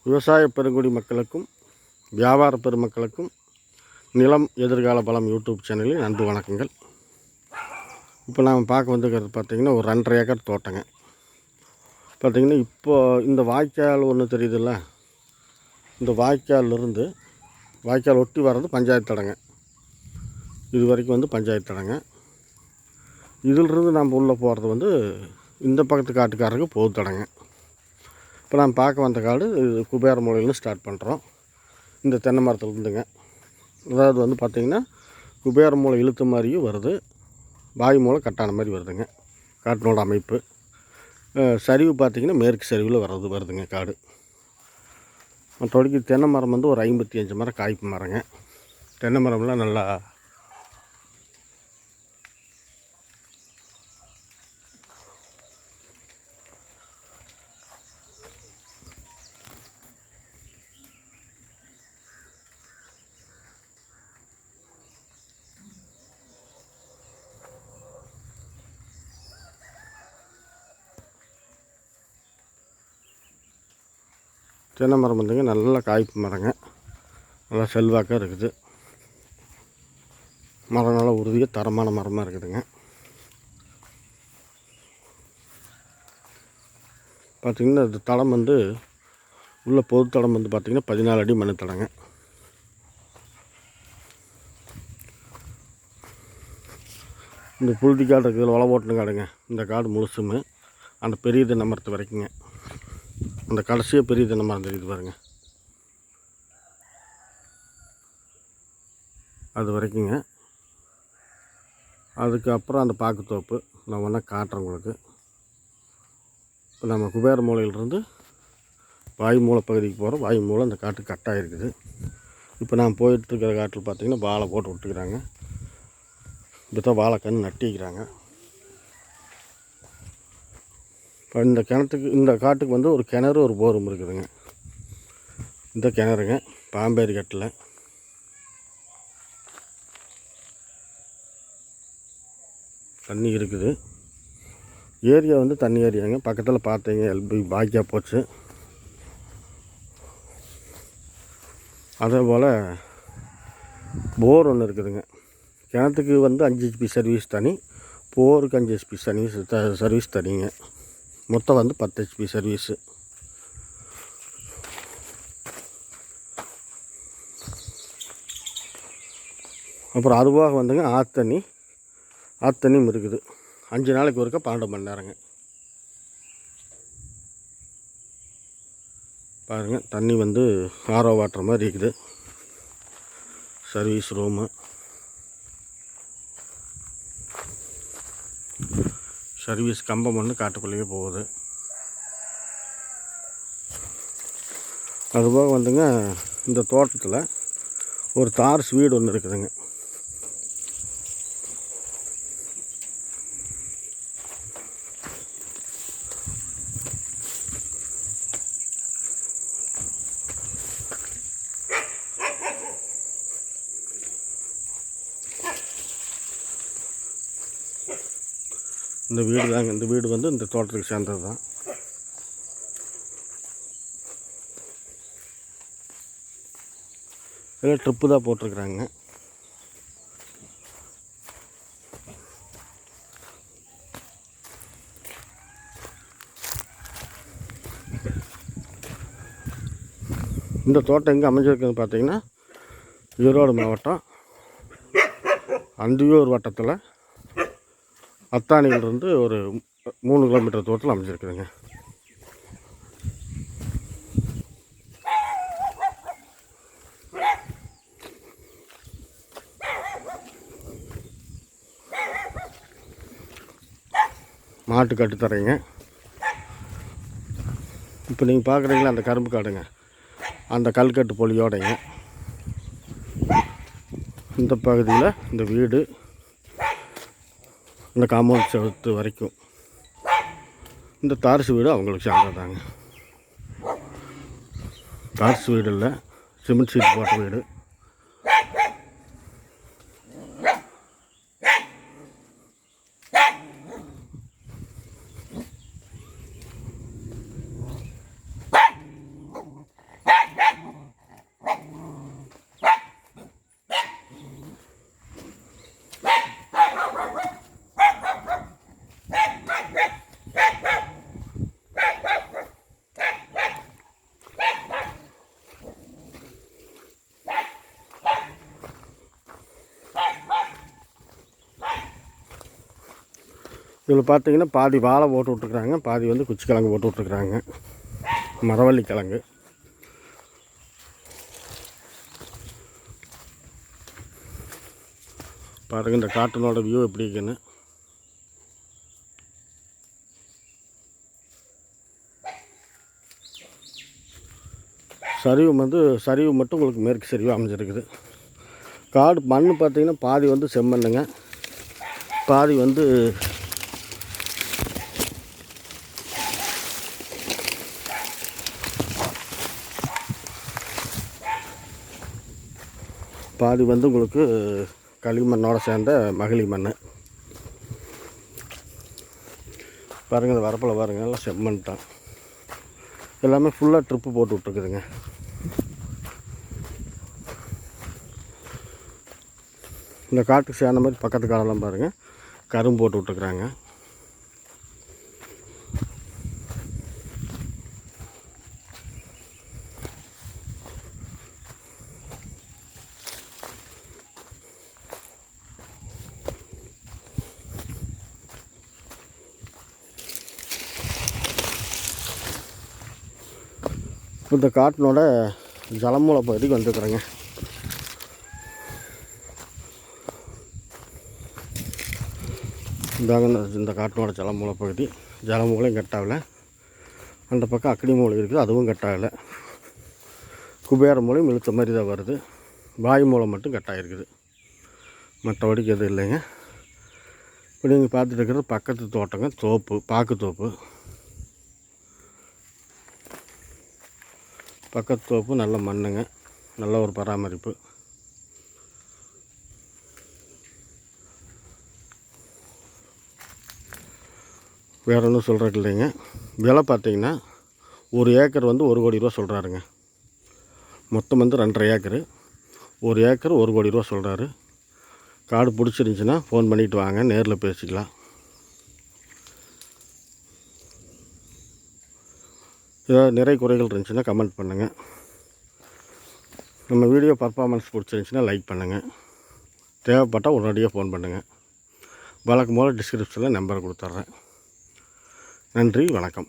விவசாய பெருங்குடி மக்களுக்கும் வியாபார பெருமக்களுக்கும் நிலம் எதிர்கால பலம் யூடியூப் சேனலில் அன்பு வணக்கங்கள். இப்போ நாம் பார்க்க வந்துக்கிறது பார்த்திங்கன்னா ஒரு 2.5 ஏக்கர் தோட்டங்க. பார்த்திங்கன்னா இப்போது இந்த வாய்க்கால் ஒன்று தெரியுதுல்ல, இந்த வாய்க்காலிருந்து வாய்க்கால் ஒட்டி வர்றது பஞ்சாயத்து தடங்க. இது வரைக்கும் வந்து பஞ்சாயத்து தடங்க. இதிலிருந்து நம்ம உள்ளே போகிறது இந்த பக்கத்து காட்டுக்காரருக்கு பொது தடங்க. இப்போ நான் பார்க்க வந்த காடு குபேர மூலையிலும் ஸ்டார்ட் பண்ணுறோம். இந்த தென்னை மரத்தில் இருந்துங்க, அதாவது பார்த்திங்கன்னா குபேர மூலை இழுத்த மாதிரியும் வருது, வாய் மூலை கட்டான மாதிரி வருதுங்க. காட்டினோட அமைப்பு சரிவு பார்த்திங்கன்னா மேற்கு சரிவில் வருதுங்க காடு. மற்றபடிக்கு தென்னை மரம் ஒரு 55 மரம் காய்ப்பு மரங்க. தென்னை மரம்லாம் நல்லா தென்னை மரம் நல்ல காய்ப்பு மரங்க. நல்லா செல்வாக்காக இருக்குது. மரம் நல்லா உறுதியாக தரமான மரமாக இருக்குதுங்க. பார்த்திங்கன்னா இந்த தடம் உள்ள பொது தடம் பார்த்திங்கன்னா 14 அடி மண் தடங்க. இந்த புழுதி காடு இருக்குது, வள ஓட்டுன காடுங்க. இந்த காடு முழுசுமே அந்த பெரிய தென்னை மரத்து வரைக்குங்க. அந்த கடைசியாக பெரிய தென்னை மரம் தெரியுது பாருங்கள், அது வரைக்குங்க. அதுக்கப்புறம் அந்த பாக்குத்தோப்பு நான் ஒன்றா காட்டுறேன் உங்களுக்கு. இப்போ நம்ம குபேர மூலையிலிருந்து வாய் மூலை பகுதிக்கு போகிறோம். வாய் மூலை அந்த காட்டு கட்டாக இருக்குது. இப்போ நான் போயிட்டுருக்கிற காட்டில் பார்த்திங்கன்னா வாழை போட்டு விட்டுக்கிறாங்க. இப்போ தான் வாழைக்கன்று நட்டிக்கிறாங்க. இப்போ இந்த காட்டுக்கு ஒரு கிணறு ஒரு போரும் இருக்குதுங்க. இந்த கிணறுங்க பாம்பேரி கட்டில். தண்ணி இருக்குது. ஏரியா தண்ணி ஏரியாங்க. பக்கத்தில் பார்த்தீங்க எல்பி பாக்கியாக போச்சு. அதே போல் போர் ஒன்று இருக்குதுங்க. கிணத்துக்கு 5 HP சர்வீஸ் தனி, போருக்கு 5 HP சர்வீஸ் தனிங்க. மொத்தம் 10 HP சர்வீஸு. அப்புறம் அதுவாக ஆத்தண்ணியும் இருக்குது. 5 நாளைக்கு ஒருக்கா 12 மணி நேரங்க. பாருங்கள், தண்ணி ஆரோ வாட்டுற மாதிரி இருக்குது. சர்வீஸ் ரூமு, சர்வீஸ் கம்பம் காட்டுக்குள்ளேயே போகுது. அதுபோக இந்த தோட்டத்தில் ஒரு தார்ஸ் வீடு ஒன்று இருக்குதுங்க. இந்த வீடு தாங்க. இந்த வீடு இந்த தோட்டத்துக்கு சேர்ந்தது தான். இதில் ட்ரிப்பு தான் போட்டிருக்குறாங்க. இந்த தோட்டம் எங்கே அமைஞ்சிருக்குன்னு பார்த்தீங்கன்னா ஈரோடு மாவட்டம் அந்தியூர் வட்டத்தில் அத்தானியிலிருந்து ஒரு 3 கிலோமீட்டர் தூரத்தில் அமைஞ்சிருக்குதுங்க. மாட்டு கட்டுத்தரைங்க. இப்போ நீங்கள் பார்க்குறீங்களா அந்த கரும்பு காடுங்க, அந்த கல்கட்டு பொலியோடைங்க. இந்த பகுதியில் இந்த வீடு, இந்த காம்பவுண்ட் செவத்து வரைக்கும் இந்த தார்சு வீடு அவங்களுக்கு சேர்ந்ததாங்க. தார்சு வீடு இல்லை, சிமெண்ட் சீட் போட்ட வீடு. இதில் பார்த்தீங்கன்னா பாதி வாழை போட்டு விட்ருக்குறாங்க, பாதி வந்து குச்சி கிழங்கு போட்டு விட்ருக்குறாங்க, மரவள்ளி கிழங்கு. பாருங்கள் இந்த காட்டினோட வியூ எப்படி இருக்குன்னு. சரிவு மட்டும் உங்களுக்கு மேற்கு சரிவு அமைஞ்சிருக்குது. காடு மண் பார்த்திங்கன்னா பாதி வந்து செம்மண்ணுங்க, பாதி வந்து உங்களுக்கு களிமண்ணோடு சேர்ந்த மகளி மண். பாருங்கள் இந்த வரப்பில் பாருங்கள் எல்லாம் செம்மண் தான், எல்லாமே ஃபுல்லாக ட்ரிப்பு போட்டு விட்ருக்குதுங்க. இந்த காட்டுக்கு சேர்ந்த மாதிரி பக்கத்து காடெல்லாம் பாருங்கள் கரும்பு போட்டு விட்ருக்குறாங்க. இந்த காட்டினோட ஜலமூல பகுதிக்கு வந்துருக்குறேங்க. இந்த காட்டினோட ஜலமூல பகுதி. ஜலமூலையும் கட்டாகலை, அந்த பக்கம் அக்னி மூலை இருக்குது, அதுவும் கட்டாகலை. குபேர மூலையும் இழுத்த மாதிரி தான் வருது, வாயு மூலை மட்டும் கட்டாயிருக்குது, மற்றபடிக்கு எதுவும் இல்லைங்க. இப்போ நீங்கள் பார்த்துட்டு இருக்கிறது பக்கத்து தோட்டங்க, தோப்பு, பாக்கு தோப்பு. பக்கத்து தோப்பு நல்ல மண்ணுங்க, நல்ல ஒரு பராமரிப்பு. வேறு ஒன்றும் சொல்கிறது இல்லைங்க. விலை பார்த்திங்கன்னா 1 ஏக்கர் வந்து 1 கோடி ரூபா சொல்கிறாருங்க. மொத்தம் வந்து 2.5 ஏக்கரு, 1 ஏக்கர் 1 கோடி ரூபா சொல்கிறாரு. காடு பிடிச்சிருந்துச்சின்னா ஃபோன் பண்ணிவிட்டு வாங்க, நேரில் பேசிக்கலாம். ஏதாவது நிறை குறைகள் இருந்துச்சுன்னா கமெண்ட் பண்ணுங்கள். நம்ம வீடியோ பர்ஃபார்மன்ஸ் பிடிச்சிருந்துச்சின்னா லைக் பண்ணுங்கள். தேவைப்பட்டால் உடனடியாக ஃபோன் பண்ணுங்கள். வழக்கம் போல் டிஸ்கிரிப்ஷனில் நம்பர் கொடுத்துட்றேன். நன்றி, வணக்கம்.